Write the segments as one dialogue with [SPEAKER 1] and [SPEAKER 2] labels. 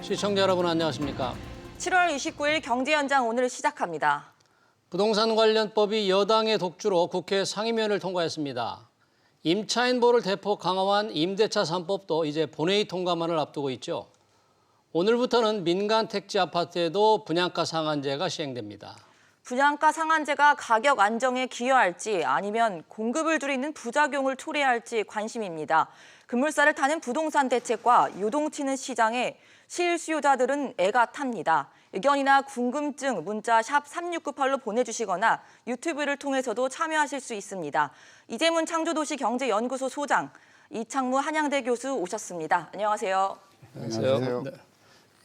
[SPEAKER 1] 시청자 여러분 안녕하십니까?
[SPEAKER 2] 7월 29일 경제현장 오늘 시작합니다.
[SPEAKER 1] 부동산 관련법이 여당의 독주로 국회 상임위원회를 통과했습니다. 임차인 보호를 대폭 강화한 임대차 3법도 이제 본회의 통과만을 앞두고 있죠. 오늘부터는 민간 택지 아파트에도 분양가 상한제가 시행됩니다.
[SPEAKER 2] 분양가 상한제가 가격 안정에 기여할지 아니면 공급을 줄이는 부작용을 초래할지 관심입니다. 급물살을 타는 부동산 대책과 요동치는 시장에 실수요자들은 애가 탑니다. 의견이나 궁금증 문자 샵 3698로 보내주시거나 유튜브를 통해서도 참여하실 수 있습니다. 이재문 창조도시경제연구소 소장, 이창무 한양대 교수 오셨습니다. 안녕하세요.
[SPEAKER 1] 안녕하세요. 네.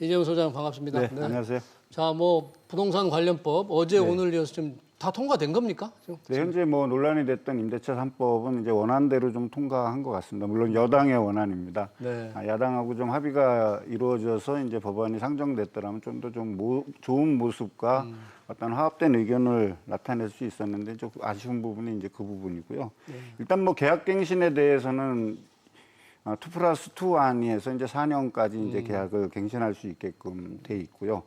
[SPEAKER 1] 이재문 소장 반갑습니다.
[SPEAKER 3] 네, 안녕하세요.
[SPEAKER 1] 자, 부동산 관련법 어제 오늘 이어서 좀 다 통과된 겁니까?
[SPEAKER 3] 네, 현재 논란이 됐던 임대차 3법은 이제 원안대로 좀 통과한 것 같습니다. 물론 여당의 원안입니다.
[SPEAKER 1] 네.
[SPEAKER 3] 야당하고 좀 합의가 이루어져서 이제 법안이 상정됐더라면 좀 더 좋은 모습과 어떤 화합된 의견을 나타낼 수 있었는데 좀 아쉬운 부분이 이제 그 부분이고요. 일단 계약갱신에 대해서는 2+2 안에서 이제 4년까지 이제 계약을 갱신할 수 있게끔 돼 있고요.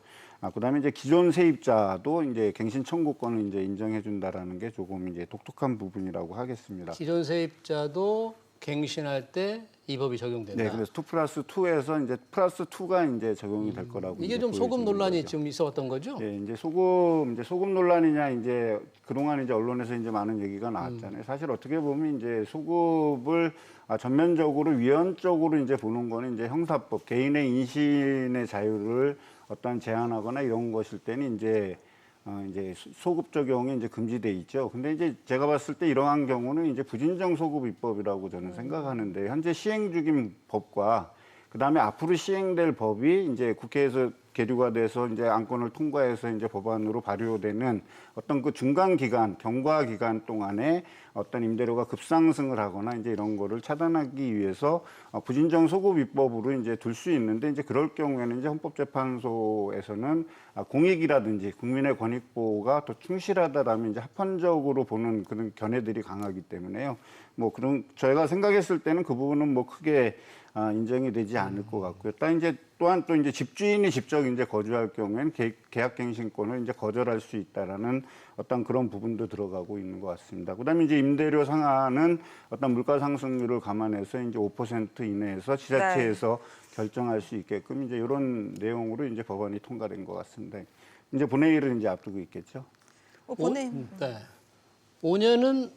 [SPEAKER 3] 그다음에 이제 기존 세입자도 이제 갱신 청구권을 이제 인정해 준다라는 게 조금 이제 독특한 부분이라고 하겠습니다.
[SPEAKER 1] 기존 세입자도 갱신할 때 이 법이 적용된다.
[SPEAKER 3] 네, 그래서 2+2에서 이제 +2가 이제 적용이 될 거라고.
[SPEAKER 1] 이게 좀 소급 논란이 좀 있었던 거죠?
[SPEAKER 3] 네, 이제 소급 논란이냐 이제 그동안 이제 언론에서 이제 많은 얘기가 나왔잖아요. 사실 어떻게 보면 이제 소급을 전면적으로 위헌적으로 이제 보는 거는 이제 형사법 개인의 인신의 자유를 어떤 제한하거나 이런 것일 때는 이제 소급 적용이 이제 금지돼 있죠. 근데 이제 제가 봤을 때 이러한 경우는 이제 부진정 소급 입법이라고 저는 생각하는데 현재 시행 중인 법과 그다음에 앞으로 시행될 법이 이제 국회에서 계류가 돼서 이제 안건을 통과해서 이제 법안으로 발효되는 어떤 그 중간 기간, 경과 기간 동안에 어떤 임대료가 급상승을 하거나 이제 이런 거를 차단하기 위해서 부진정 소급 입법으로 이제 둘 수 있는데 이제 그럴 경우에는 이제 헌법재판소에서는 공익이라든지 국민의 권익 보호가 더 충실하다라면 이제 합헌적으로 보는 그런 견해들이 강하기 때문에요. 그런 저희가 생각했을 때는 그 부분은 크게 인정이 되지 않을 것 같고요. 또한 또 이제 집주인이 직접 이제 거주할 경우에는 계약갱신권을 이제 거절할 수 있다라는 어떤 그런 부분도 들어가고 있는 것 같습니다. 그다음에 이제 임대료 상한은 어떤 물가 상승률을 감안해서 이제 5% 이내에서 지자체에서 결정할 수 있게끔 이제 이런 내용으로 이제 법안이 통과된 것 같습니다. 이제 본회의를 이제 앞두고 있겠죠.
[SPEAKER 1] 네. 5년은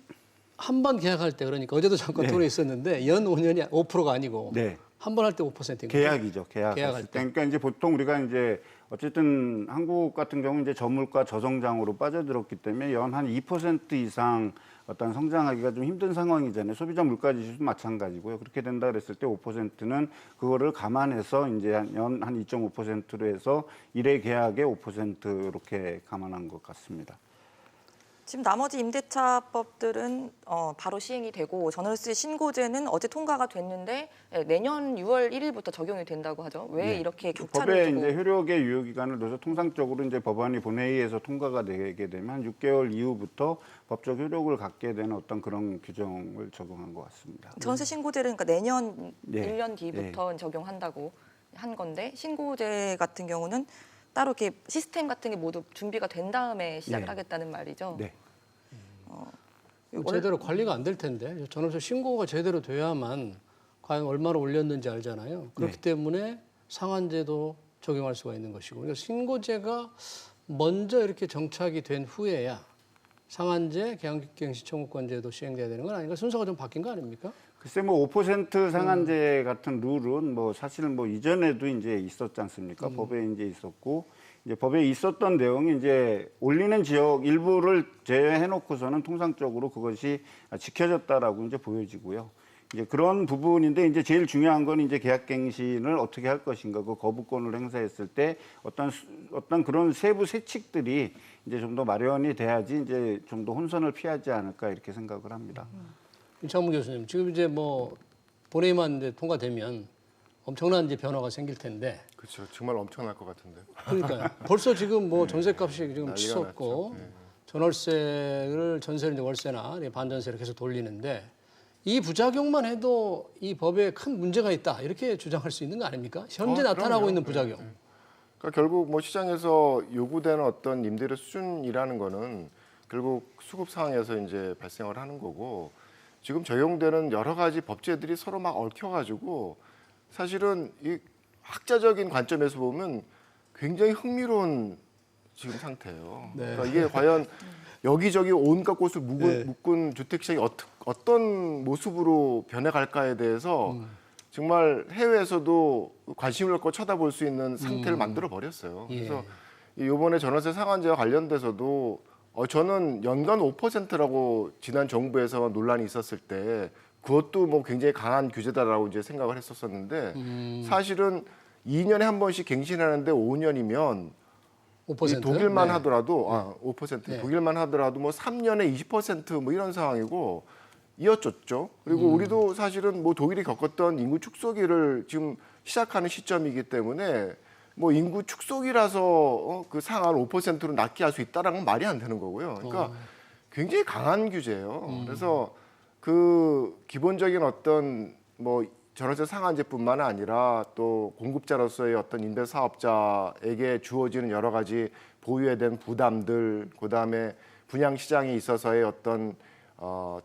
[SPEAKER 1] 한 번 계약할 때 그러니까 어제도 잠깐 토론했었는데 연 5년이 5%가 아니고
[SPEAKER 3] 네.
[SPEAKER 1] 한 번 할 때 5%인 거죠.
[SPEAKER 3] 계약이죠. 계약할 때. 그러니까 이제 보통 우리가 이제 어쨌든 한국 같은 경우 이제 저물가 저성장으로 빠져들었기 때문에 연 한 2% 이상 어떤 성장하기가 좀 힘든 상황이잖아요. 소비자 물가 지수도 마찬가지고요. 그렇게 된다 그랬을 때 5%는 그거를 감안해서 이제 연 한 2.5%로 해서 1회 계약에 5% 이렇게 감안한 것 같습니다.
[SPEAKER 2] 지금 나머지 임대차법들은 바로 시행이 되고 전월세 신고제는 어제 통과가 됐는데 내년 6월 1일부터 적용이 된다고 하죠. 왜 이렇게 격차를
[SPEAKER 3] 법에
[SPEAKER 2] 두고?
[SPEAKER 3] 이제 효력의 유효기간을 둬서 통상적으로 이제 법안이 본회의에서 통과가 되게 되면 6개월 이후부터 법적 효력을 갖게 되는 어떤 그런 규정을 적용한 것 같습니다.
[SPEAKER 2] 전세 신고제를 그러니까 내년
[SPEAKER 3] 네.
[SPEAKER 2] 1년 뒤부터 적용한다고 한 건데 신고제 같은 경우는 따로 이렇게 시스템 같은 게 모두 준비가 된 다음에 시작을 하겠다는 말이죠.
[SPEAKER 3] 네.
[SPEAKER 1] 제대로 관리가 안 될 텐데 전월세 신고가 제대로 돼야만 과연 얼마나 올렸는지 알잖아요. 그렇기 때문에 상한제도 적용할 수가 있는 것이고 그러니까 신고제가 먼저 이렇게 정착이 된 후에야 상한제, 계약갱신 청구권제도 시행돼야 되는 건 아닌가? 순서가 좀 바뀐 거 아닙니까?
[SPEAKER 3] 글쎄 5% 상한제 같은 룰은 사실 이전에도 이제 있었지 않습니까? 법에 이제 있었고 이제 법에 있었던 내용이 이제 올리는 지역 일부를 제외해 놓고서는 통상적으로 그것이 지켜졌다라고 이제 보여지고요. 이제 그런 부분인데 이제 제일 중요한 건 이제 계약갱신을 어떻게 할 것인가, 그 거부권을 행사했을 때 어떤 그런 세부 세칙들이 이제 좀 더 마련이 돼야지 이제 좀 더 혼선을 피하지 않을까 이렇게 생각을 합니다.
[SPEAKER 1] 이창무 교수님, 지금 이제 본회의만 이제 통과되면 엄청난 이제 변화가 생길 텐데.
[SPEAKER 4] 그렇죠. 정말 엄청날 것 같은데.
[SPEAKER 1] 그러니까 벌써 지금 전세값이 지금
[SPEAKER 4] 난리가
[SPEAKER 1] 치솟고
[SPEAKER 4] 났죠. 네.
[SPEAKER 1] 전세를 이제 월세나 반전세를 계속 돌리는데 이 부작용만 해도 이 법에 큰 문제가 있다 이렇게 주장할 수 있는 거 아닙니까? 현재 나타나고
[SPEAKER 4] 그럼요.
[SPEAKER 1] 있는 부작용.
[SPEAKER 4] 그러니까 결국 뭐 시장에서 요구되는 어떤 임대료 수준이라는 거는 결국 수급 상황에서 이제 발생을 하는 거고 지금 적용되는 여러 가지 법제들이 서로 막 얽혀가지고 사실은 이 학자적인 관점에서 보면 굉장히 흥미로운 지금 상태예요.
[SPEAKER 1] 네.
[SPEAKER 4] 그러니까 이게 과연 여기저기 온갖 곳을 묶은 주택 시장이 어떤 모습으로 변해갈까에 대해서 정말 해외에서도 관심을 갖고 쳐다볼 수 있는 상태를 만들어 버렸어요.
[SPEAKER 1] 예.
[SPEAKER 4] 그래서 이번에 전월세 상한제와 관련돼서도 저는 연간 5%라고 지난 정부에서 논란이 있었을 때 그것도 뭐 굉장히 강한 규제다라고 이제 생각을 했었었는데 사실은 2년에 한 번씩 갱신하는데 5년이면
[SPEAKER 1] 5%?
[SPEAKER 4] 이 독일만
[SPEAKER 1] 네.
[SPEAKER 4] 하더라도 5%
[SPEAKER 1] 네.
[SPEAKER 4] 독일만 하더라도 뭐 3년에 20%뭐 이런 상황이고 이어졌죠. 그리고 우리도 사실은 뭐 독일이 겪었던 인구 축소기를 지금 시작하는 시점이기 때문에 뭐 인구 축소기라서 그 상한 5%로 낮게 할 수 있다라는 건 말이 안 되는 거고요. 그러니까 굉장히 강한 규제예요. 그래서 그 기본적인 어떤 뭐 전월세 상한제뿐만 아니라 또 공급자로서의 어떤 임대 사업자에게 주어지는 여러 가지 보유에 대한 부담들, 그다음에 분양 시장에 있어서의 어떤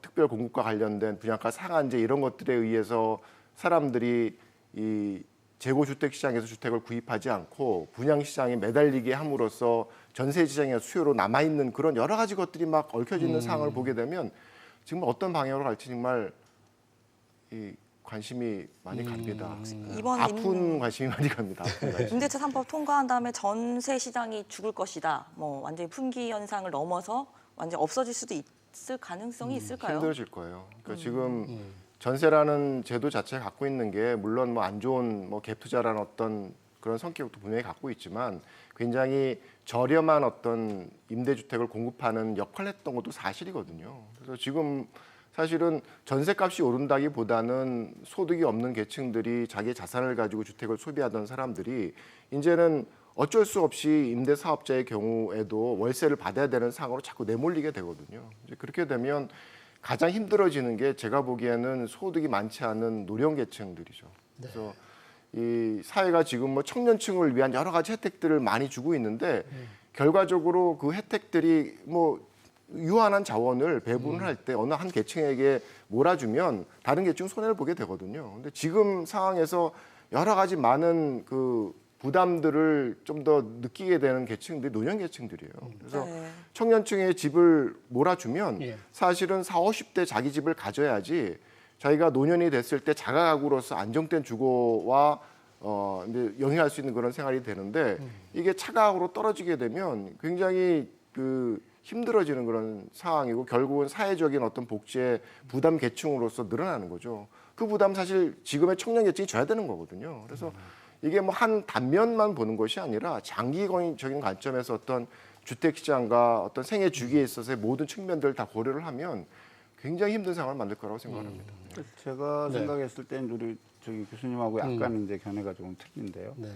[SPEAKER 4] 특별 공급과 관련된 분양가 상한제 이런 것들에 의해서 사람들이 이 재고 주택 시장에서 주택을 구입하지 않고 분양 시장에 매달리게 함으로써 전세 시장의 수요로 남아 있는 그런 여러 가지 것들이 막 얽혀지는 상황을 보게 되면 지금 어떤 방향으로 갈지 정말 이 관심이 많이 갑니다.
[SPEAKER 2] 이번
[SPEAKER 4] 아픈 관심이 많이 갑니다. 아픈 관심.
[SPEAKER 2] 임대차 3법 통과한 다음에 전세 시장이 죽을 것이다. 뭐 완전히 품귀 현상을 넘어서 완전 없어질 수도 있을 가능성이 있을까요?
[SPEAKER 4] 힘들어질 거예요. 그러니까 지금 전세라는 제도 자체가 갖고 있는 게 물론 뭐 안 좋은 뭐 갭 투자라는 어떤 그런 성격도 분명히 갖고 있지만 굉장히 저렴한 어떤 임대주택을 공급하는 역할을 했던 것도 사실이거든요. 그래서 지금 사실은 전세값이 오른다기보다는 소득이 없는 계층들이 자기 자산을 가지고 주택을 소비하던 사람들이 이제는 어쩔 수 없이 임대 사업자의 경우에도 월세를 받아야 되는 상황으로 자꾸 내몰리게 되거든요. 이제 그렇게 되면 가장 힘들어지는 게 제가 보기에는 소득이 많지 않은 노령 계층들이죠. 그래서 이 사회가 지금 뭐 청년층을 위한 여러 가지 혜택들을 많이 주고 있는데 결과적으로 그 혜택들이 뭐 유한한 자원을 배분을 할 때 어느 한 계층에게 몰아주면 다른 계층 손해를 보게 되거든요. 근데 지금 상황에서 여러 가지 많은 그 부담들을 좀 더 느끼게 되는 계층들이 노년 계층들이에요. 그래서
[SPEAKER 2] 네.
[SPEAKER 4] 청년층의 집을 몰아주면
[SPEAKER 1] 예.
[SPEAKER 4] 사실은 40, 50대 자기 집을 가져야지 자기가 노년이 됐을 때 자가가구로서 안정된 주거와 이제 영위할 수 있는 그런 생활이 되는데 이게 차가구로 떨어지게 되면 굉장히 그 힘들어지는 그런 상황이고 결국은 사회적인 어떤 복지의 부담 계층으로서 늘어나는 거죠. 그 부담 사실 지금의 청년 계층이 져야 되는 거거든요. 그래서 이게 뭐 한 단면만 보는 것이 아니라 장기적인 관점에서 어떤 주택 시장과 어떤 생애 주기에 있어서의 모든 측면들을 다 고려를 하면 굉장히 힘든 상황을 만들 거라고 생각합니다.
[SPEAKER 3] 제가
[SPEAKER 1] 네.
[SPEAKER 3] 생각했을 땐 우리 저기 교수님하고 약간 이제 견해가 조금 틀린데요.
[SPEAKER 1] 네.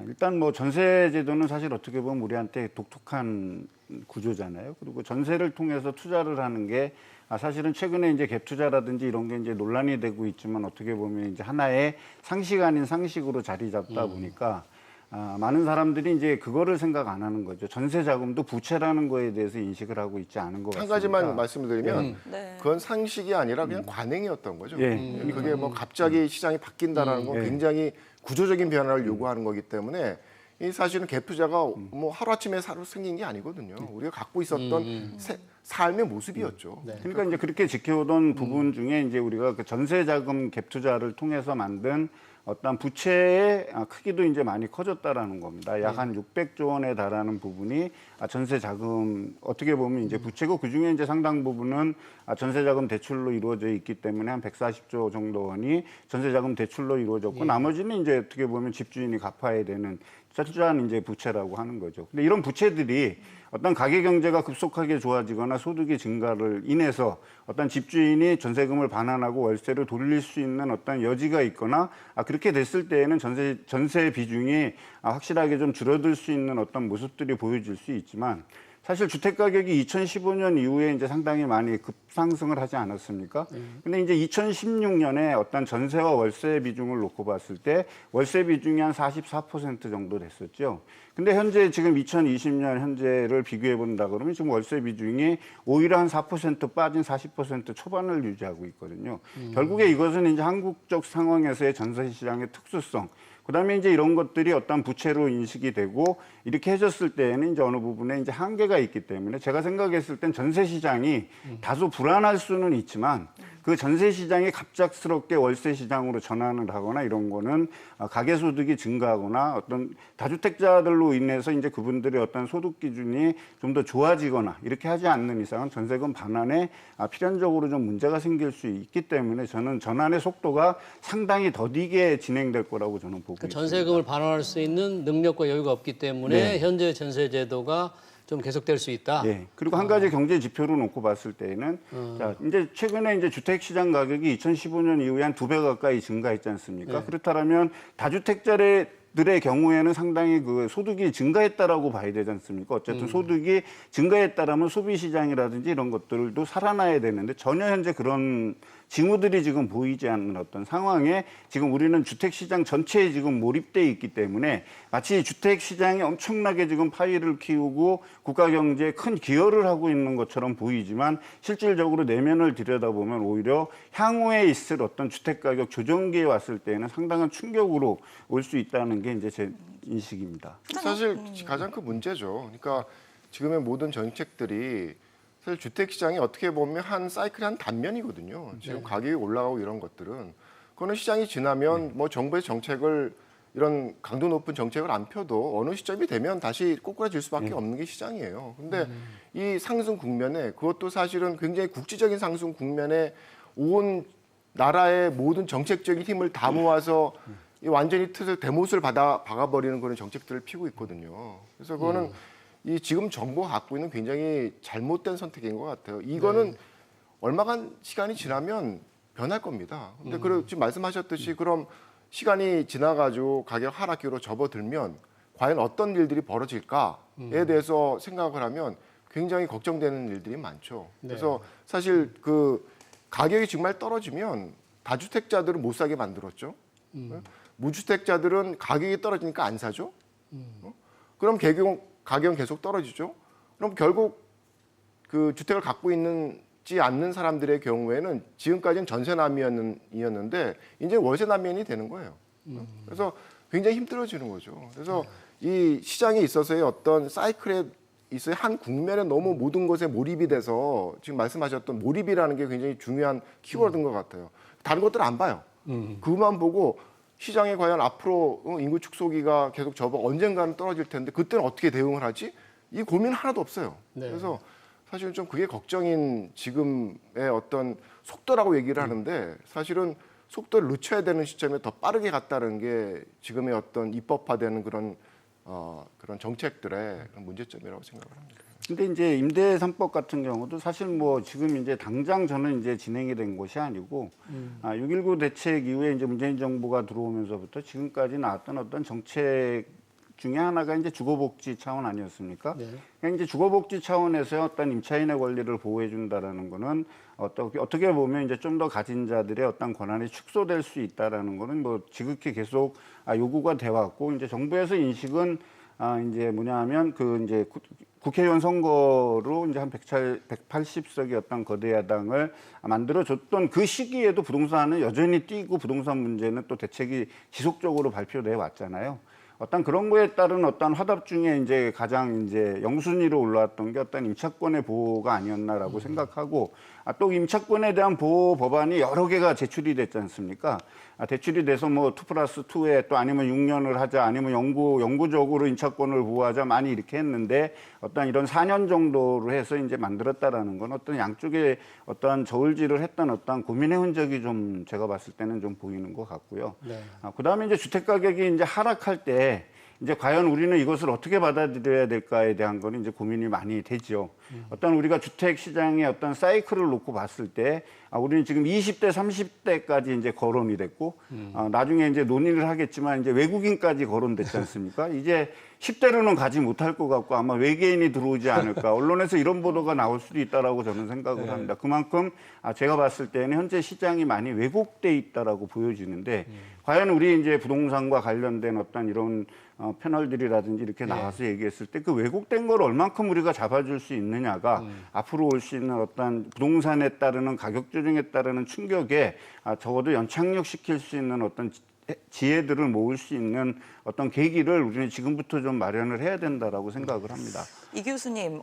[SPEAKER 3] 일단 뭐 전세 제도는 사실 어떻게 보면 우리한테 독특한 구조잖아요. 그리고 전세를 통해서 투자를 하는 게 사실은 최근에 이제 갭 투자라든지 이런 게 이제 논란이 되고 있지만 어떻게 보면 이제 하나의 상식 아닌 상식으로 자리 잡다 보니까 많은 사람들이 이제 그거를 생각 안 하는 거죠. 전세 자금도 부채라는 거에 대해서 인식을 하고 있지 않은 것
[SPEAKER 4] 한
[SPEAKER 3] 같습니다.
[SPEAKER 4] 가지만 말씀을 드리면
[SPEAKER 2] 네.
[SPEAKER 4] 그건 상식이 아니라 그냥 관행이었던 거죠.
[SPEAKER 3] 예.
[SPEAKER 4] 그게 뭐 갑자기 시장이 바뀐다라는 건
[SPEAKER 3] 예.
[SPEAKER 4] 굉장히 구조적인 변화를 요구하는 거기 때문에 이 사실은 갭 투자가 뭐 하루아침에 새로 생긴 게 아니거든요. 우리가 갖고 있었던 삶의 모습이었죠.
[SPEAKER 1] 네.
[SPEAKER 3] 그러니까 이제 그렇게 지켜오던 부분 중에 이제 우리가 그 전세 자금 갭 투자를 통해서 만든 어떤 부채의 크기도 이제 많이 커졌다라는 겁니다. 약 한 600조 원에 달하는 부분이 전세 자금 어떻게 보면 이제 부채고 그 중에 이제 상당 부분은 전세 자금 대출로 이루어져 있기 때문에 한 140조 정도 원이 전세 자금 대출로 이루어졌고 나머지는 이제 어떻게 보면 집주인이 갚아야 되는 철저한 이제 부채라고 하는 거죠. 근데 이런 부채들이 어떤 가계 경제가 급속하게 좋아지거나 소득의 증가를 인해서 어떤 집주인이 전세금을 반환하고 월세를 돌릴 수 있는 어떤 여지가 있거나 그렇게 됐을 때에는 전세 비중이 확실하게 좀 줄어들 수 있는 어떤 모습들이 보여질 수 있지만 사실 주택 가격이 2015년 이후에 이제 상당히 많이 급상승을 하지 않았습니까? 근데 이제 2016년에 어떤 전세와 월세 비중을 놓고 봤을 때 월세 비중이 한 44% 정도 됐었죠. 근데 현재 지금 2020년 현재를 비교해 본다 그러면 지금 월세 비중이 오히려 한 4% 빠진 40% 초반을 유지하고 있거든요. 결국에 이것은 이제 한국적 상황에서의 전세 시장의 특수성, 그다음에 이제 이런 것들이 어떤 부채로 인식이 되고 이렇게 해줬을 때에는 이제 어느 부분에 이제 한계가 있기 때문에 제가 생각했을 땐 전세 시장이 다소 불안할 수는 있지만 그 전세 시장이 갑작스럽게 월세 시장으로 전환을 하거나 이런 거는 가계 소득이 증가하거나 어떤 다주택자들로 인해서 이제 그분들의 어떤 소득 기준이 좀 더 좋아지거나 이렇게 하지 않는 이상은 전세금 반환에 필연적으로 좀 문제가 생길 수 있기 때문에 저는 전환의 속도가 상당히 더디게 진행될 거라고 저는 보고 있습니다.
[SPEAKER 1] 전세금을 반환할 수 있는 능력과 여유가 없기 때문에 현재 전세 제도가 좀 계속될 수 있다.
[SPEAKER 3] 예. 그리고 한 가지 경제 지표로 놓고 봤을 때에는 자, 이제 최근에 이제 주택 시장 가격이 2015년 이후에 한 2배 가까이 증가했지 않습니까? 그렇다면 다주택자들의 경우에는 상당히 그 소득이 증가했다라고 봐야 되지 않습니까? 어쨌든 소득이 증가했다라면 소비 시장이라든지 이런 것들도 살아나야 되는데 전혀 현재 그런 징후들이 지금 보이지 않는 어떤 상황에 지금 우리는 주택시장 전체에 지금 몰입돼 있기 때문에 마치 주택시장이 엄청나게 지금 파이를 키우고 국가경제에 큰 기여를 하고 있는 것처럼 보이지만 실질적으로 내면을 들여다보면 오히려 향후에 있을 어떤 주택가격 조정기에 왔을 때는 상당한 충격으로 올 수 있다는 게 이제 제 인식입니다.
[SPEAKER 4] 사실 가장 큰 문제죠. 그러니까 지금의 모든 정책들이 사실 주택 시장이 어떻게 보면 한 사이클의 한 단면이거든요. 지금 가격이 올라가고 이런 것들은 그거는 시장이 지나면 뭐 정부의 정책을 이런 강도 높은 정책을 안 펴도 어느 시점이 되면 다시 꼬꾸라질 수밖에 없는 게 시장이에요. 근데 이 상승 국면에 그것도 사실은 굉장히 국지적인 상승 국면에 온 나라의 모든 정책적인 힘을 다 모아서 이 완전히 틀을 대못을 박아버리는 그런 정책들을 피고 있거든요. 그래서 그거는 이 지금 정부가 갖고 있는 굉장히 잘못된 선택인 것 같아요. 이거는 얼마간 시간이 지나면 변할 겁니다. 근데 지금 말씀하셨듯이 그럼 시간이 지나가지고 가격 하락기로 접어들면 과연 어떤 일들이 벌어질까에 대해서 생각을 하면 굉장히 걱정되는 일들이 많죠. 그래서 사실 그 가격이 정말 떨어지면 다주택자들은 못 사게 만들었죠. 무주택자들은 가격이 떨어지니까 안 사죠. 그럼 가격은 계속 떨어지죠. 그럼 결국 그 주택을 갖고 있지 않는 사람들의 경우에는 지금까지는 전세난민이었는데 이제 월세난민이 되는 거예요. 그래서 굉장히 힘들어지는 거죠. 그래서 이 시장에 있어서의 어떤 사이클에 있어요. 한 국면에 너무 모든 것에 몰입이 돼서 지금 말씀하셨던 몰입이라는 게 굉장히 중요한 키워드인 것 같아요. 다른 것들 안 봐요. 그것만 보고 시장에 과연 앞으로 인구 축소기가 계속 언젠가는 떨어질 텐데 그때는 어떻게 대응을 하지? 이 고민 하나도 없어요. 그래서 사실은 좀 그게 걱정인 지금의 어떤 속도라고 얘기를 하는데 사실은 속도를 늦춰야 되는 시점에 더 빠르게 갔다는 게 지금의 어떤 입법화되는 그런 정책들의 문제점이라고 생각을 합니다.
[SPEAKER 3] 근데 이제 임대 3법 같은 경우도 사실 뭐 지금 이제 당장 저는 이제 진행이 된 것이 아니고 6.19 대책 이후에 이제 문재인 정부가 들어오면서부터 지금까지 나왔던 어떤 정책 중에 하나가 이제 주거복지 차원 아니었습니까? 그러니까 이제 주거복지 차원에서 어떤 임차인의 권리를 보호해 준다라는 거는 어떻게 보면 이제 좀 더 가진 자들의 어떤 권한이 축소될 수 있다라는 거는 뭐 지극히 계속 요구가 돼 왔고 이제 정부에서 인식은 이제 뭐냐 하면 그 이제 국회의원 선거로 이제 한 180석의 어떤 거대 야당을 만들어줬던 그 시기에도 부동산은 여전히 뛰고 부동산 문제는 또 대책이 지속적으로 발표돼 왔잖아요. 어떤 그런 거에 따른 어떤 화답 중에 이제 가장 이제 영순위로 올라왔던 게 어떤 임차권의 보호가 아니었나라고 생각하고 또 임차권에 대한 보호 법안이 여러 개가 제출이 됐지 않습니까? 대출이 돼서 뭐 2+2에 또 아니면 6년을 하자 아니면 영구적으로 임차권을 보호하자 많이 이렇게 했는데 어떤 이런 4년 정도로 해서 이제 만들었다라는 건 어떤 양쪽에 어떤 저울질을 했던 어떤 고민의 흔적이 좀 제가 봤을 때는 좀 보이는 것 같고요. 그다음에 이제 주택 가격이 이제 하락할 때 이제 과연 우리는 이것을 어떻게 받아들여야 될까에 대한 거는 이제 고민이 많이 되죠. 어떤 우리가 주택 시장의 어떤 사이클을 놓고 봤을 때 우리는 지금 20대, 30대까지 이제 거론이 됐고 나중에 이제 논의를 하겠지만 이제 외국인까지 거론됐지 않습니까? 이제 10대로는 가지 못할 것 같고 아마 외계인이 들어오지 않을까. 언론에서 이런 보도가 나올 수도 있다라고 저는 생각을 합니다. 그만큼 제가 봤을 때는 현재 시장이 많이 왜곡돼 있다라고 보여지는데 과연 우리 이제 부동산과 관련된 어떤 이런 패널들이라든지 이렇게 나와서 얘기했을 때 그 왜곡된 걸 얼만큼 우리가 잡아줄 수 있느냐가 앞으로 올 수 있는 어떤 부동산에 따르는 가격 조정에 따르는 충격에 적어도 연착륙시킬 수 있는 어떤 지혜들을 모을 수 있는 어떤 계기를 우리는 지금부터 좀 마련을 해야 된다라고 생각을 합니다.
[SPEAKER 2] 이 교수님,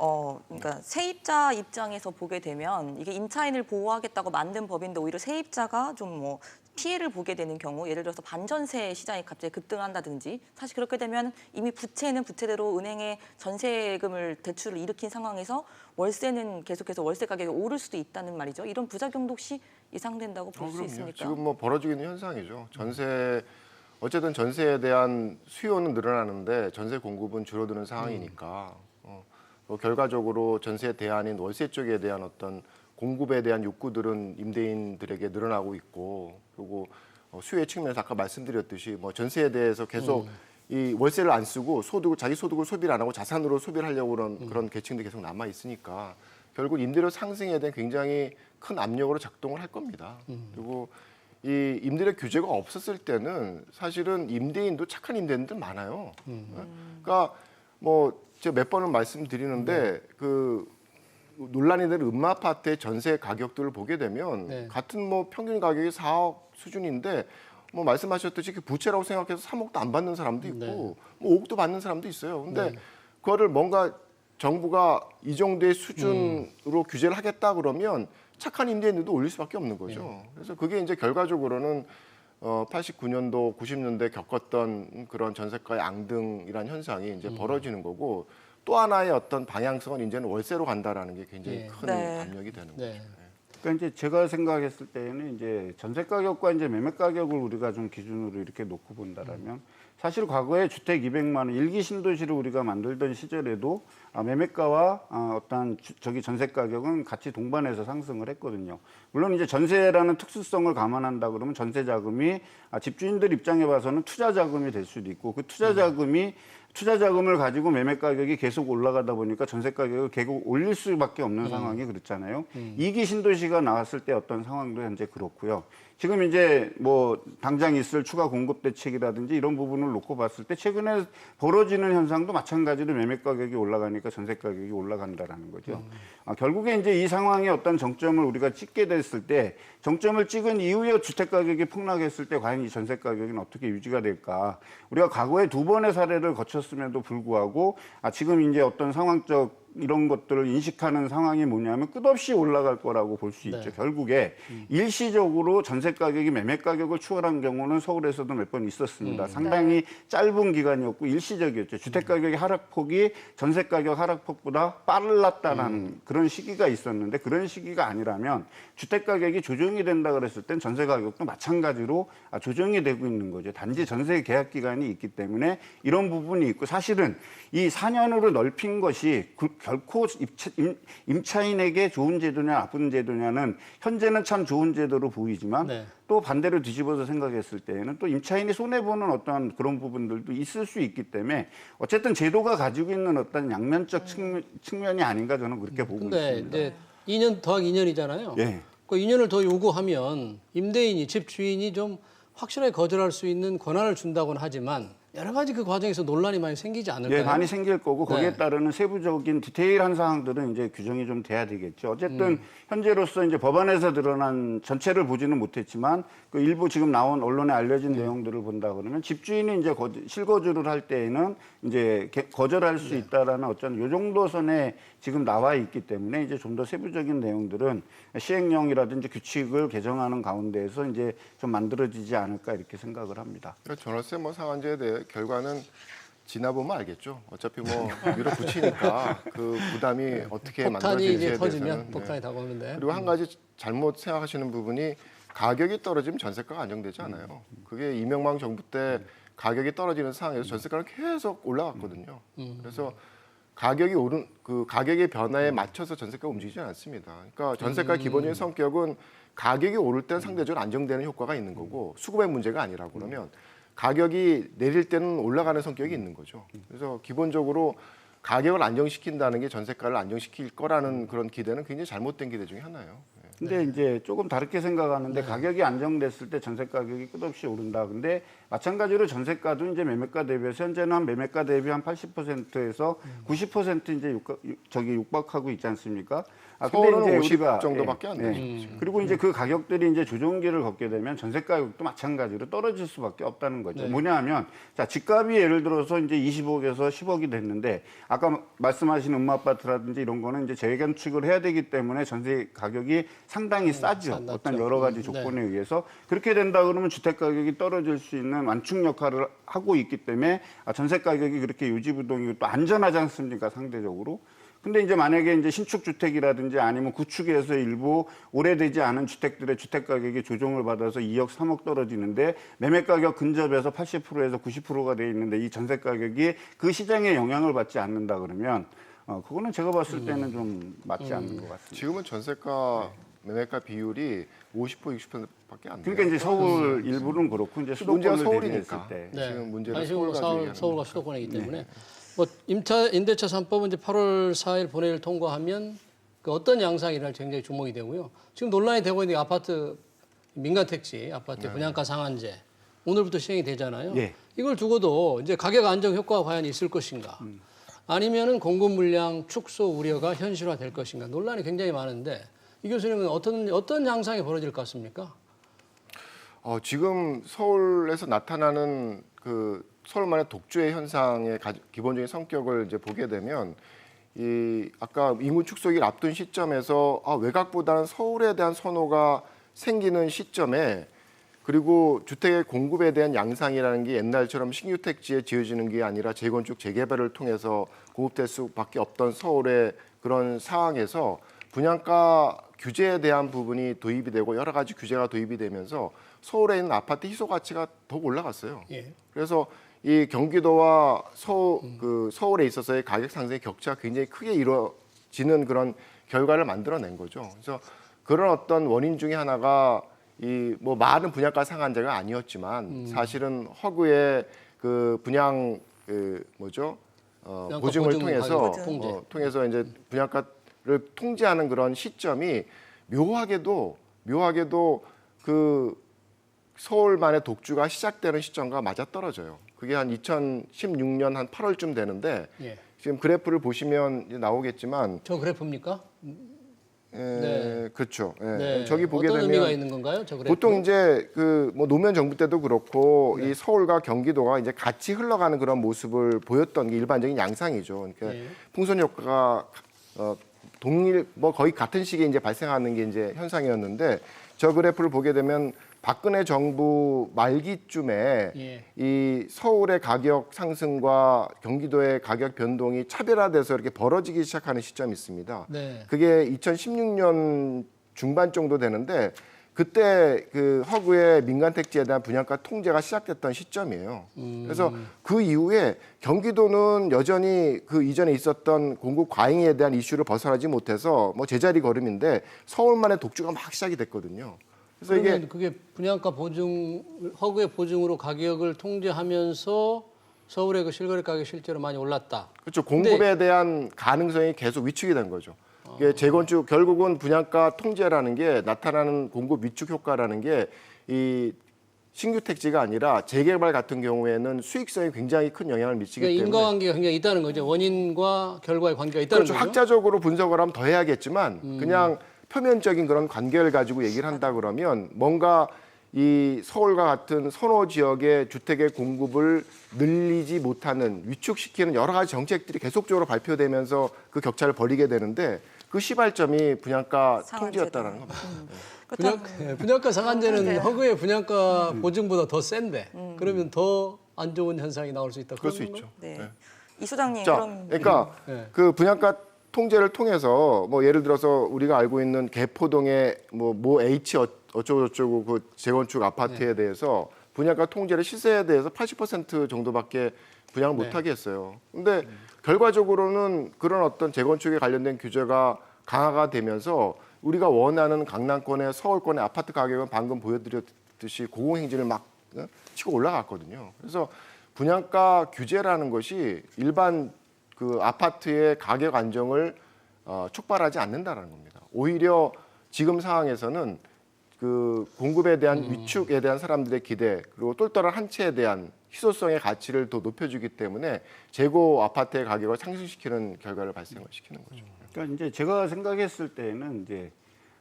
[SPEAKER 2] 그러니까 세입자 입장에서 보게 되면 이게 임차인을 보호하겠다고 만든 법인데 오히려 세입자가 좀 뭐 피해를 보게 되는 경우, 예를 들어서 반전세 시장이 갑자기 급등한다든지, 사실 그렇게 되면 이미 부채는 부채대로 은행에 전세금을 대출을 일으킨 상황에서 월세는 계속해서 월세 가격이 오를 수도 있다는 말이죠. 이런 부작용도 혹시 예상된다고 볼 수
[SPEAKER 4] 그럼요.
[SPEAKER 2] 있습니까?
[SPEAKER 4] 지금 뭐 벌어지고 있는 현상이죠. 어쨌든 전세에 대한 수요는 늘어나는데 전세 공급은 줄어드는 상황이니까 결과적으로 전세 대안인 월세 쪽에 대한 어떤 공급에 대한 욕구들은 임대인들에게 늘어나고 있고, 그리고 수요의 측면에서 아까 말씀드렸듯이 뭐 전세에 대해서 계속 이 월세를 안 쓰고 자기 소득을 소비를 안 하고 자산으로 소비를 하려고 그런 계층들이 계속 남아 있으니까 결국 임대료 상승에 대한 굉장히 큰 압력으로 작동을 할 겁니다. 그리고 이 임대료 규제가 없었을 때는 사실은 임대인도 착한 임대인들 많아요. 그러니까 뭐 제가 몇 번을 말씀드리는데 그 논란이 된 음마아파트의 전세 가격들을 보게 되면 같은 뭐 평균 가격이 4억 수준인데 뭐 말씀하셨듯이 부채라고 생각해서 3억도 안 받는 사람도 있고 뭐 5억도 받는 사람도 있어요. 근데 그거를 뭔가 정부가 이 정도의 수준으로 규제를 하겠다 그러면 착한 임대인들도 올릴 수밖에 없는 거죠. 그래서 그게 이제 결과적으로는 89년도, 90년대 겪었던 그런 전세가의 앙등이라는 현상이 이제 벌어지는 거고, 또 하나의 어떤 방향성은 이제는 월세로 간다라는 게 굉장히 큰 압력이 되는 거죠.
[SPEAKER 3] 그러니까 이제 제가 생각했을 때는 이제 전세 가격과 이제 매매 가격을 우리가 좀 기준으로 이렇게 놓고 본다라면 사실 과거에 주택 200만 원 일기 신도시를 우리가 만들던 시절에도 매매가와 어떤 전세 가격은 같이 동반해서 상승을 했거든요. 물론 이제 전세라는 특수성을 감안한다 그러면 전세 자금이 집주인들 입장에 봐서는 투자 자금이 될 수도 있고, 그 투자 자금을 가지고 매매 가격이 계속 올라가다 보니까 전세 가격을 계속 올릴 수밖에 없는 상황이 그렇잖아요. 이기 신도시가 나왔을 때 어떤 상황도 현재 그렇고요. 지금 이제 뭐 당장 있을 추가 공급 대책이라든지 이런 부분을 놓고 봤을 때 최근에 벌어지는 현상도 마찬가지로 매매 가격이 올라가니까 전세 가격이 올라간다라는 거죠. 결국에 이제 이 상황에 어떤 정점을 우리가 찍게 됐을 때, 정점을 찍은 이후에 주택 가격이 폭락했을 때 과연 이 전세 가격은 어떻게 유지가 될까? 우리가 과거에 2번의 사례를 거쳤음에도 불구하고 지금 이제 어떤 상황적 이런 것들을 인식하는 상황이 뭐냐면 끝없이 올라갈 거라고 볼 수 있죠. 결국에 일시적으로 전세 가격이 매매 가격을 추월한 경우는 서울에서도 몇 번 있었습니다. 상당히 짧은 기간이었고 일시적이었죠. 주택 가격의 하락폭이 전세 가격 하락폭보다 빨랐다는 그런 시기가 있었는데, 그런 시기가 아니라면 주택 가격이 조정이 된다 그랬을 땐 전세 가격도 마찬가지로 조정이 되고 있는 거죠. 단지 전세 계약 기간이 있기 때문에 이런 부분이 있고, 사실은 이 4년으로 넓힌 것이 결코 임차인에게 좋은 제도냐 나쁜 제도냐는 현재는 참 좋은 제도로 보이지만 또 반대로 뒤집어서 생각했을 때에는 또 임차인이 손해보는 어떤 그런 부분들도 있을 수 있기 때문에 어쨌든 제도가 가지고 있는 어떤 양면적 측면이 아닌가 저는 그렇게 보고 있습니다.
[SPEAKER 1] 이제 2년 더하기 2년이잖아요.
[SPEAKER 3] 예.
[SPEAKER 1] 그 2년을 더 요구하면 임대인이, 집 주인이 좀 확실하게 거절할 수 있는 권한을 준다고는 하지만 여러 가지 그 과정에서 논란이 많이 생기지 않을까요?
[SPEAKER 3] 예, 많이 생길 거고 거기에 따르는 세부적인 디테일한 사항들은 이제 규정이 좀 돼야 되겠죠. 어쨌든 현재로서 이제 법안에서 드러난 전체를 보지는 못했지만 그 일부 지금 나온 언론에 알려진 내용들을 본다 그러면 집주인이 이제 실거주를 할 때에는 이제 거절할 수 있다라는 어떤 요 정도 선에 지금 나와 있기 때문에 이제 좀 더 세부적인 내용들은 시행령이라든지 규칙을 개정하는 가운데에서 이제 좀 만들어지지 않을까 이렇게 생각을 합니다.
[SPEAKER 4] 그러니까 전월세 뭐 상한제에 대해 결과는 지나보면 알겠죠. 어차피 뭐 밀어붙이니까 그 부담이 어떻게
[SPEAKER 1] 폭탄이
[SPEAKER 4] 만들어지는지에
[SPEAKER 1] 이제
[SPEAKER 4] 대해서는.
[SPEAKER 1] 터지면 폭탄이 다가오는데.
[SPEAKER 4] 그리고 한 가지 잘못 생각하시는 부분이 가격이 떨어지면 전세가가 안정되지 않아요. 그게 이명박 정부 때 가격이 떨어지는 상황에서 전세가는 계속 올라갔거든요. 그래서 그 가격의 변화에 맞춰서 전세가가 움직이지 않습니다. 그러니까 전세가 기본적인 성격은 가격이 오를 땐 상대적으로 안정되는 효과가 있는 거고 수급의 문제가 아니라 그러면 가격이 내릴 때는 올라가는 성격이 있는 거죠. 그래서 기본적으로 가격을 안정시킨다는 게 전세가를 안정시킬 거라는 그런 기대는 굉장히 잘못된 기대 중에 하나예요.
[SPEAKER 3] 근데 이제 조금 다르게 생각하는데 가격이 안정됐을 때 전세 가격이 끝없이 오른다. 근데 마찬가지로 전세가도 이제 매매가 대비해서 현재는 한 매매가 대비 한 80%에서 90% 이제 육박하고 있지 않습니까?
[SPEAKER 4] 서울은 50 정도밖에 안 되죠.
[SPEAKER 3] 그리고 이제 그 가격들이 이제 조정기를 걷게 되면 전세 가격도 마찬가지로 떨어질 수밖에 없다는 거죠. 뭐냐하면 자 집값이 예를 들어서 이제 20억에서 10억이 됐는데 아까 말씀하신 음마아파트라든지 이런 거는 이제 재건축을 해야 되기 때문에 전세 가격이 상당히 싸죠. 어떤 여러 가지 조건에 의해서 그렇게 된다 그러면 주택 가격이 떨어질 수 있는 완충 역할을 하고 있기 때문에 전세 가격이 그렇게 유지부동이고 또 안전하지 않습니까 상대적으로. 근데 이제 만약에 이제 신축 주택이라든지 아니면 구축에서 일부 오래되지 않은 주택들의 주택 가격이 조정을 받아서 2억, 3억 떨어지는데 매매 가격 근접해서 80%에서 90%가 돼 있는데 이 전세 가격이 그 시장에 영향을 받지 않는다 그러면 그거는 제가 봤을 때는 좀 맞지 않는 것 같습니다.
[SPEAKER 4] 지금은 전세가 매매가 비율이 50% 60%밖에 안 돼요.
[SPEAKER 3] 그러니까 이제 서울 일부는 그렇고 이제
[SPEAKER 4] 문제가
[SPEAKER 3] 수도권을 대비했을
[SPEAKER 4] 서울이니까.
[SPEAKER 3] 때.
[SPEAKER 4] 지금 문제는
[SPEAKER 1] 아니, 지금
[SPEAKER 4] 서울
[SPEAKER 1] 서울과 수도권이기 때문에 뭐 임대차 3법은 이제 8월 4일 본회의를 통과하면 그 어떤 양상이 일어날 굉장히 주목이 되고요. 지금 논란이 되고 있는 게 아파트 민간 택지 아파트 분양가 상한제 오늘부터 시행이 되잖아요.
[SPEAKER 3] 예.
[SPEAKER 1] 이걸 두고도 이제 가격 안정 효과가 과연 있을 것인가? 아니면은 공급 물량 축소 우려가 현실화될 것인가? 논란이 굉장히 많은데 이 교수님은 어떤 양상이 벌어질 것 같습니까?
[SPEAKER 4] 지금 서울에서 나타나는 그 서울만의 독주의 현상의 기본적인 성격을 이제 보게 되면 이 아까 인구 축소기를 앞둔 시점에서 외곽보다는 서울에 대한 선호가 생기는 시점에 그리고 주택의 공급에 대한 양상이라는 게 옛날처럼 신규 택지에 지어지는 게 아니라 재건축 재개발을 통해서 공급될 수밖에 없던 서울의 그런 상황에서 분양가 규제에 대한 부분이 도입이 되고 여러 가지 규제가 도입이 되면서 서울에 있는 아파트 희소 가치가 더욱 올라갔어요.
[SPEAKER 1] 예.
[SPEAKER 4] 그래서 이 경기도와 서울에 있어서의 가격 상승의 격차가 굉장히 크게 이루어지는 그런 결과를 만들어낸 거죠. 그래서 그런 어떤 원인 중에 하나가 이 뭐 많은 분양가 상한제가 아니었지만 사실은 허그의 그 분양 보증을 통해서 통해서 이제 분양가를 통제하는 그런 시점이 묘하게도 그 서울만의 독주가 시작되는 시점과 맞아떨어져요. 그게 한 2016년 한 8월쯤 되는데
[SPEAKER 1] 예.
[SPEAKER 4] 지금 그래프를 보시면 이제 나오겠지만
[SPEAKER 1] 저 그래프입니까? 네.
[SPEAKER 4] 그렇죠. 예.
[SPEAKER 1] 네.
[SPEAKER 4] 저기 보게
[SPEAKER 1] 어떤
[SPEAKER 4] 되면
[SPEAKER 1] 의미가 있는 건가요? 저 그래프?
[SPEAKER 4] 보통 이제 그 뭐 노무현 정부 때도 그렇고 이 서울과 경기도가 이제 같이 흘러가는 그런 모습을 보였던 게 일반적인 양상이죠. 그러니까 풍선 효과가 동일 뭐 거의 같은 시기에 이제 발생하는 게 이제 현상이었는데 저 그래프를 보게 되면 박근혜 정부 말기쯤에 이 서울의 가격 상승과 경기도의 가격 변동이 차별화돼서 이렇게 벌어지기 시작하는 시점이 있습니다.
[SPEAKER 1] 네.
[SPEAKER 4] 그게 2016년 중반 정도 되는데 그때 그 허그의 민간 택지에 대한 분양가 통제가 시작됐던 시점이에요. 그래서 그 이후에 경기도는 여전히 그 이전에 있었던 공급 과잉에 대한 이슈를 벗어나지 못해서 뭐 제자리 걸음인데 서울만의 독주가 막 시작이 됐거든요. 그래서 이게
[SPEAKER 1] 그게 분양가 보증 허그의 보증으로 가격을 통제하면서 서울의 그 실거래 가격이 실제로 많이 올랐다.
[SPEAKER 4] 그렇죠. 공급에 대한 가능성이 계속 위축이 된 거죠. 이게 재건축 결국은 분양가 통제라는 게 나타나는 공급 위축 효과라는 게 이 신규 택지가 아니라 재개발 같은 경우에는 수익성에 굉장히 큰 영향을 미치기
[SPEAKER 1] 그러니까
[SPEAKER 4] 때문에
[SPEAKER 1] 인과관계가 굉장히 있다는 거죠. 원인과 결과의 관계가 있다는
[SPEAKER 4] 그렇죠.
[SPEAKER 1] 거죠.
[SPEAKER 4] 학자적으로 분석을 하면 더 해야겠지만 그냥 표면적인 그런 관계를 가지고 얘기를 한다 그러면 뭔가 이 서울과 같은 선호 지역의 주택의 공급을 늘리지 못하는 위축시키는 여러 가지 정책들이 계속적으로 발표되면서 그 격차를 벌이게 되는데 그 시발점이 분양가 통제였다는 겁니다.
[SPEAKER 1] 분양가 상한제는
[SPEAKER 2] 네.
[SPEAKER 1] 허그의 분양가 보증보다 더 센데 그러면 더 안 좋은 현상이 나올 수 있다.
[SPEAKER 4] 그럴 수 있죠.
[SPEAKER 2] 네. 이 소장님
[SPEAKER 4] 자,
[SPEAKER 2] 그럼
[SPEAKER 4] 그러니까 그 분양가 통제를 통해서 뭐 예를 들어서 우리가 알고 있는 개포동의 뭐 H 어쩌고 저쩌고 그 재건축 아파트에 대해서 분양가 통제를 시세에 대해서 80% 정도밖에 분양을 못하게 했어요. 근데 결과적으로는 그런 어떤 재건축에 관련된 규제가 강화가 되면서 우리가 원하는 강남권의 서울권의 아파트 가격은 방금 보여드렸듯이 고공행진을 막 치고 올라갔거든요. 그래서 분양가 규제라는 것이 일반 그 아파트의 가격 안정을 촉발하지 않는다라는 겁니다. 오히려 지금 상황에서는 그 공급에 대한 위축에 대한 사람들의 기대 그리고 똘똘한 한 채에 대한 희소성의 가치를 더 높여주기 때문에 재고 아파트의 가격을 상승시키는 결과를 발생을 시키는 거죠.
[SPEAKER 3] 그러니까 이제 제가 생각했을 때는 이제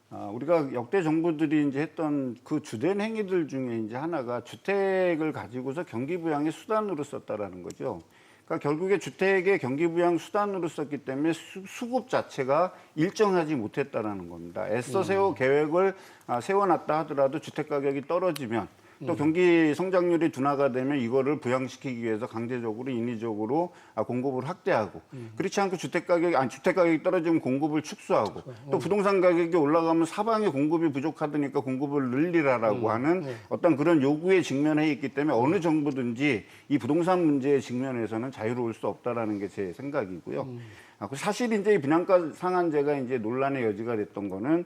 [SPEAKER 3] 우리가 역대 정부들이 이제 했던 그 주된 행위들 중에 이제 하나가 주택을 가지고서 경기 부양의 수단으로 썼다라는 거죠. 그러니까 결국에 주택의 경기 부양 수단으로 썼기 때문에 수급 자체가 일정하지 못했다라는 겁니다. 애써 계획을 세워놨다 하더라도 주택 가격이 떨어지면 또 경기 성장률이 둔화가 되면 이거를 부양시키기 위해서 강제적으로 인위적으로 공급을 확대하고 그렇지 않고 주택 가격이 떨어지면 공급을 축소하고 또 부동산 가격이 올라가면 사방에 공급이 부족하다니까 공급을 늘리라라고 하는 어떤 그런 요구에 직면해 있기 때문에 어느 정부든지 이 부동산 문제에 직면해서는 자유로울 수 없다라는 게 제 생각이고요. 사실 이제 이 분양가 상한제가 이제 논란의 여지가 됐던 거는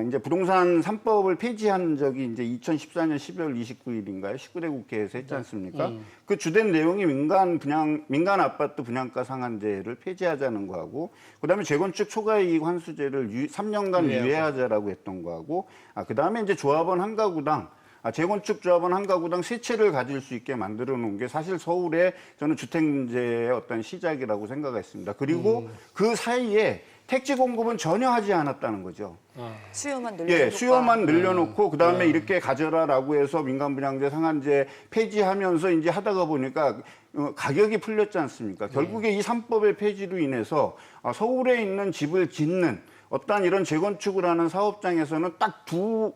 [SPEAKER 3] 이제 부동산 3법을 폐지한 적이 이제 2014년 12월 29일인가요? 19대 국회에서 했지 않습니까? 그 주된 내용이 민간 아파트 분양가 상한제를 폐지하자는 거하고, 그다음에 재건축 초과이익 환수제를 3년간 유예하자라고 했던 거하고, 그다음에 이제 조합원 한 가구당 재건축 조합원 한 가구당 3채를 가질 수 있게 만들어 놓은 게 사실 서울의 저는 주택 문제의 어떤 시작이라고 생각했습니다. 그리고 그 사이에 택지 공급은 전혀 하지 않았다는 거죠.
[SPEAKER 2] 수요만 늘려놓고.
[SPEAKER 3] 예, 수요만 늘려놓고 그다음에 이렇게 가져라라고 해서 민간분양제 상한제 폐지하면서 이제 하다가 보니까 가격이 풀렸지 않습니까? 결국에 이 3법의 폐지로 인해서 서울에 있는 집을 짓는 어떤 이런 재건축을 하는 사업장에서는 딱 두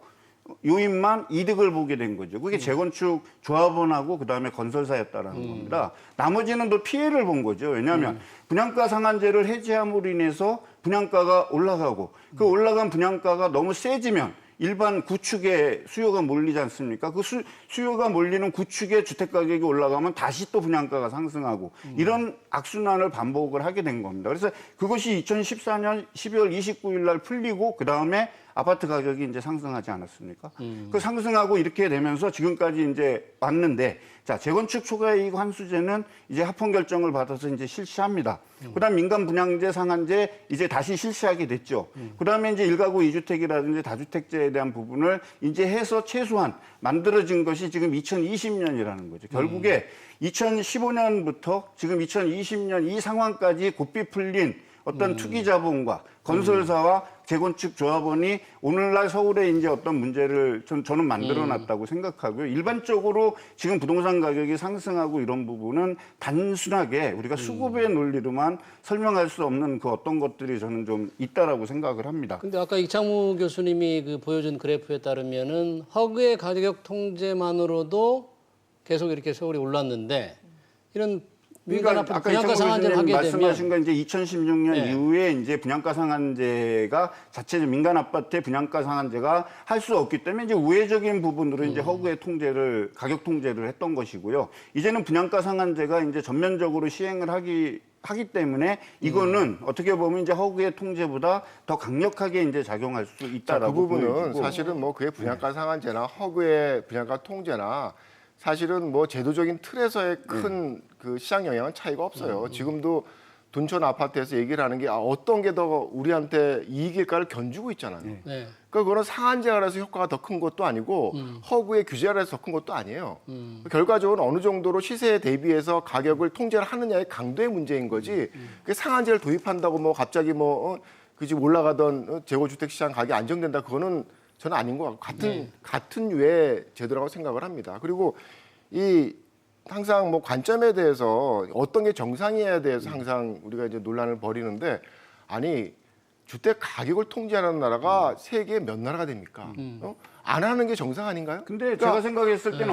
[SPEAKER 3] 요인만 이득을 보게 된 거죠. 그게 재건축 조합원하고 그다음에 건설사였다라는 겁니다. 나머지는 또 피해를 본 거죠. 왜냐하면 분양가 상한제를 해제함으로 인해서 분양가가 올라가고 그 올라간 분양가가 너무 세지면 일반 구축에 수요가 몰리지 않습니까? 그 수요가 몰리는 구축에 주택 가격이 올라가면 다시 또 분양가가 상승하고 이런 악순환을 반복을 하게 된 겁니다. 그래서 그것이 2014년 12월 29일 날 풀리고 그다음에 아파트 가격이 이제 상승하지 않았습니까? 그 상승하고 이렇게 되면서 지금까지 이제 왔는데, 자, 재건축 초과이익 환수제는 이제 합헌 결정을 받아서 이제 실시합니다. 그다음 민간 분양제 상한제 이제 다시 실시하게 됐죠. 그다음에 이제 1가구 2주택이라든지 다주택제에 대한 부분을 이제 해서 최소한 만들어진 것이 지금 2020년이라는 거죠. 결국에 2015년부터 지금 2020년 이 상황까지 고삐 풀린 어떤 투기 자본과 건설사와 재건축 조합원이 오늘날 서울에 이제 어떤 문제를 저는 만들어 놨다고 생각하고요. 일반적으로 지금 부동산 가격이 상승하고 이런 부분은 단순하게 우리가 수급의 논리로만 설명할 수 없는 그 어떤 것들이 저는 좀 있다라고 생각을 합니다.
[SPEAKER 1] 근데 아까 이창무 교수님이 그 보여준 그래프에 따르면은 허그의 가격 통제만으로도 계속 이렇게 서울이 올랐는데 이런 민간 아파트 분양가 상한제를 하게 되면
[SPEAKER 3] 말씀하신 건 이제 2016년
[SPEAKER 1] 네.
[SPEAKER 3] 이후에 이제 분양가 상한제가 자체적 민간 아파트의 분양가 상한제가 할 수 없기 때문에 이제 우회적인 부분으로 이제 허그의 통제를 가격 통제를 했던 것이고요. 이제는 분양가 상한제가 이제 전면적으로 시행을 하기 때문에 이거는 어떻게 보면 이제 허그의 통제보다 더 강력하게 이제 작용할 수 있다라고
[SPEAKER 4] 그 부분은
[SPEAKER 3] 보여지고.
[SPEAKER 4] 사실은 뭐 그게 분양가 상한제나 허그의 분양가 통제나 사실은 뭐 제도적인 틀에서의 큰 그 시장 영향은 차이가 없어요. 지금도 둔촌 아파트에서 얘기를 하는 게 어떤 게 더 우리한테 이익일까를 견주고 있잖아요.
[SPEAKER 1] 네.
[SPEAKER 4] 그러니까 그거는 상한제가 라서 효과가 더 큰 것도 아니고 허구의 규제가 라서 더 큰 것도 아니에요. 결과적으로 어느 정도로 시세에 대비해서 가격을 통제를 하느냐의 강도의 문제인 거지. 그 상한제를 도입한다고 뭐 갑자기 뭐 그 집 올라가던 재고주택 시장 가격이 안정된다. 그거는 저는 아닌 것 같고 같은 유의 제도라고 생각을 합니다. 그리고 이 항상 뭐 관점에 대해서 어떤 게 정상이어야 대해서 항상 우리가 이제 논란을 벌이는데 아니 주택 가격을 통제하는 나라가 세계에 몇 나라가 됩니까? 안 하는 게 정상 아닌가요?
[SPEAKER 3] 근데 제가 생각했을 때는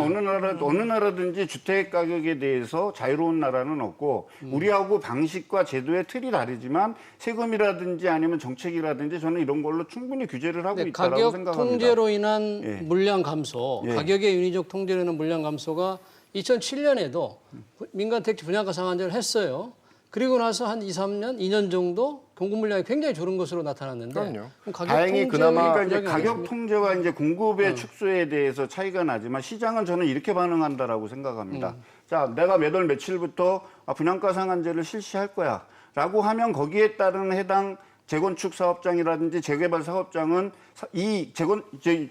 [SPEAKER 3] 어느 나라든지 주택 가격에 대해서 자유로운 나라는 없고 우리하고 방식과 제도의 틀이 다르지만 세금이라든지 아니면 정책이라든지 저는 이런 걸로 충분히 규제를 하고 있다고
[SPEAKER 1] 가격
[SPEAKER 3] 생각합니다.
[SPEAKER 1] 통제로 인한
[SPEAKER 3] 예.
[SPEAKER 1] 물량 감소,
[SPEAKER 3] 예.
[SPEAKER 1] 가격의 인위적 통제로 인한 물량 감소가 2007년에도 민간 택지 분양가 상한제를 했어요. 그리고 나서 한 2, 3년, 2년 정도 공급 물량이 굉장히 줄은 것으로 나타났는데
[SPEAKER 4] 그럼요.
[SPEAKER 1] 그럼 가격
[SPEAKER 4] 다행히
[SPEAKER 1] 통제의
[SPEAKER 4] 그나마
[SPEAKER 3] 그러니까 이제
[SPEAKER 1] 부작용이
[SPEAKER 3] 가격
[SPEAKER 1] 아니십니까?
[SPEAKER 3] 통제와 이제 공급의 축소에 대해서 차이가 나지만 시장은 저는 이렇게 반응한다라고 생각합니다. 자, 내가 몇 월 며칠부터 분양가 상한제를 실시할 거야라고 하면 거기에 따른 해당 재건축 사업장이라든지 재개발 사업장은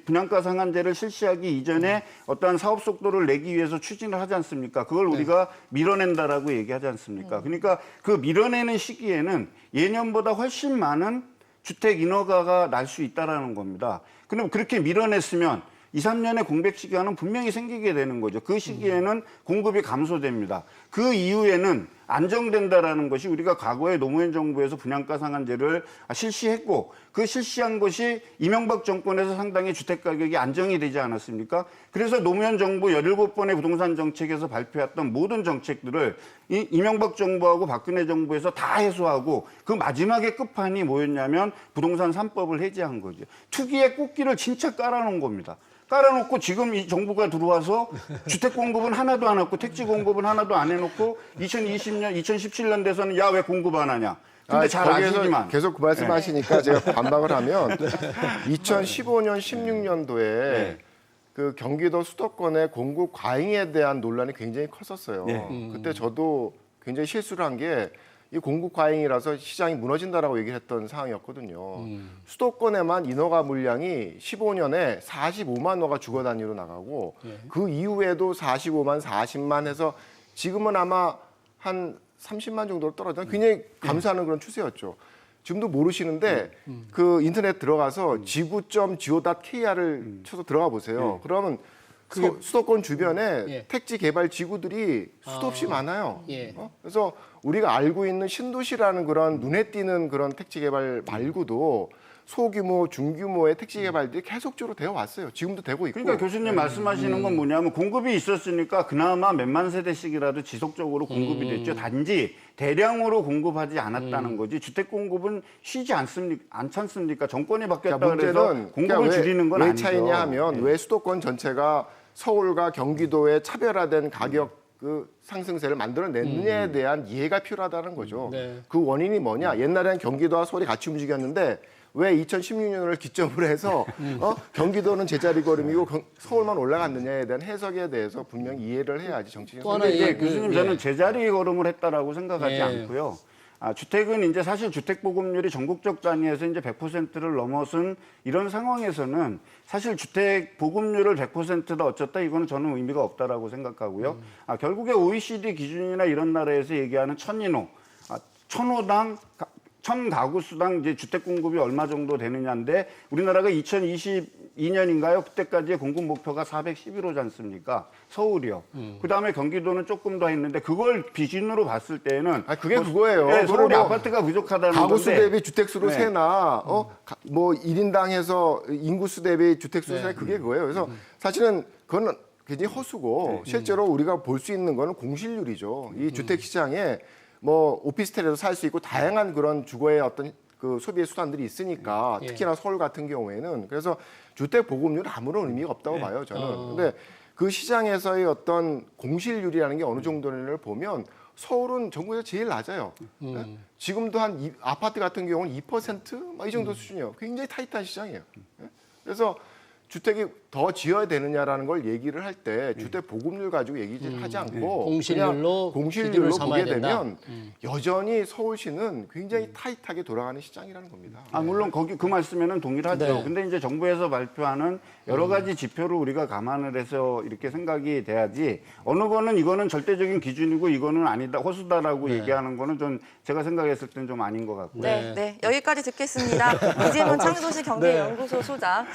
[SPEAKER 3] 분양가 상한제를 실시하기 이전에 어떠한 사업 속도를 내기 위해서 추진을 하지 않습니까? 그걸 우리가 밀어낸다라고 얘기하지 않습니까? 그러니까 그 밀어내는 시기에는 예년보다 훨씬 많은 주택 인허가가 날 수 있다라는 겁니다. 그럼 그렇게 밀어냈으면 2, 3년의 공백 시간은 분명히 생기게 되는 거죠. 그 시기에는 공급이 감소됩니다. 그 이후에는 안정된다라는 것이 우리가 과거에 노무현 정부에서 분양가 상한제를 실시했고 그 실시한 것이 이명박 정권에서 상당히 주택 가격이 안정이 되지 않았습니까? 그래서 노무현 정부 17번의 부동산 정책에서 발표했던 모든 정책들을 이명박 정부하고 박근혜 정부에서 다 해소하고 그 마지막에 끝판이 뭐였냐면 부동산 3법을 해제한 거죠. 투기의 꽃길을 진짜 깔아놓은 겁니다. 깔아놓고 지금 이 정부가 들어와서 주택 공급은 하나도 안 했고 택지 공급은 하나도 안 해놓고 2020년, 2017년 돼서는 야 왜 공급 안 하냐. 근데 잘
[SPEAKER 4] 거기에서
[SPEAKER 3] 아시지만
[SPEAKER 4] 계속 그 말씀하시니까 제가 반박을 하면 2015년, 16년도에 그 경기도 수도권의 공급 과잉에 대한 논란이 굉장히 컸었어요. 그때 저도 굉장히 실수를 한 게 이 공급 과잉이라서 시장이 무너진다라고 얘기를 했던 상황이었거든요. 수도권에만 인허가 물량이 15년에 45만 호가 주거 단위로 나가고 그 이후에도 45만, 40만 해서 지금은 아마 한 30만 정도로 떨어져 굉장히 감소하는 그런 추세였죠. 지금도 모르시는데 그 인터넷 들어가서 지구.go.kr을 쳐서 들어가 보세요. 그러면 수도권 주변에 택지 개발 지구들이 수도 없이 많아요. 그래서 우리가 알고 있는 신도시라는 그런 눈에 띄는 그런 택지 개발 말고도 소규모, 중규모의 택지 개발들이 계속적으로 되어 왔어요. 지금도 되고 있고.
[SPEAKER 3] 그러니까 교수님 말씀하시는 건 뭐냐면 공급이 있었으니까 그나마 몇만 세대씩이라도 지속적으로 공급이 됐죠. 단지 대량으로 공급하지 않았다는 거지. 주택 공급은 쉬지 않지 않습니까? 정권이 바뀌었다 그래서 공급을 줄이는 건
[SPEAKER 4] 왜
[SPEAKER 3] 아니죠.
[SPEAKER 4] 차이냐 하면 왜 수도권 전체가 서울과 경기도의 차별화된 가격 그 상승세를 만들어냈느냐에 대한 이해가 필요하다는 거죠. 그 원인이 뭐냐? 옛날에는 경기도와 서울이 같이 움직였는데 왜 2016년을 기점으로 해서 경기도는 제자리 걸음이고 서울만 올라갔느냐에 대한 해석에 대해서 분명히 이해를 해야지 정치적인.
[SPEAKER 1] 또 하나
[SPEAKER 3] 근데 이제 교수님 저는 제자리 걸음을 했다라고 생각하지 않고요. 주택은 이제 사실 주택 보급률이 전국적 단위에서 이제 100%를 넘어선 이런 상황에서는 사실 주택 보급률을 100%다 어쩌다 이거는 저는 의미가 없다라고 생각하고요. 결국에 OECD 기준이나 이런 나라에서 얘기하는 1000인호, 1000호당 1000가구 수당 이제 주택 공급이 얼마 정도 되느냐인데 우리나라가 2022년인가요? 그때까지의 공급 목표가 411호지 않습니까? 서울이요. 그다음에 경기도는 조금 더 했는데 그걸 기준으로 봤을 때는
[SPEAKER 4] 그게 그거예요.
[SPEAKER 3] 네, 서울이
[SPEAKER 4] 그리고
[SPEAKER 3] 아파트가 부족하다는
[SPEAKER 4] 가구 수
[SPEAKER 3] 건데
[SPEAKER 4] 대비 주택 수로 세나 뭐 1인당 해서 인구 수 대비 주택 수 세 그게 그거예요. 그래서 사실은 그건 굉장히 허수고 실제로 우리가 볼 수 있는 거는 공실률이죠. 이 주택 시장에 뭐 오피스텔에서 살 수 있고 다양한 그런 주거의 어떤 그 소비의 수단들이 있으니까 특히나 서울 같은 경우에는 그래서 주택 보급률은 아무런 의미가 없다고 봐요 저는. 근데 그 시장에서의 어떤 공실률이라는 게 어느 정도를 보면 서울은 전국에서 제일 낮아요. 지금도 한 아파트 같은 경우는 2% 이 정도 수준이에요. 굉장히 타이트한 시장이에요. 그래서 주택이 더 지어야 되느냐라는 걸 얘기를 할 때 주택 보급률 가지고 얘기하지 않고
[SPEAKER 1] 공실률로
[SPEAKER 4] 공실률로
[SPEAKER 1] 기준을
[SPEAKER 4] 보게
[SPEAKER 1] 삼아야 된다.
[SPEAKER 4] 되면 여전히 서울시는 굉장히 타이트하게 돌아가는 시장이라는 겁니다.
[SPEAKER 3] 물론 거기 그 말씀에는 동일하죠.
[SPEAKER 1] 네.
[SPEAKER 3] 근데 이제 정부에서 발표하는 여러 가지 지표를 우리가 감안을 해서 이렇게 생각이 돼야지 어느 거는 이거는 절대적인 기준이고 이거는 아니다, 허수다라고 얘기하는 거는 좀 제가 생각했을 땐 좀 아닌 것 같고요.
[SPEAKER 2] 네, 여기까지 듣겠습니다. 이재문 창조시 경제연구소 소장,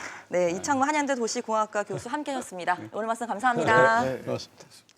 [SPEAKER 2] 이창무 한양대 도시공학과 교수 함께하셨습니다. 오늘 말씀 감사합니다.
[SPEAKER 1] 고맙습니다.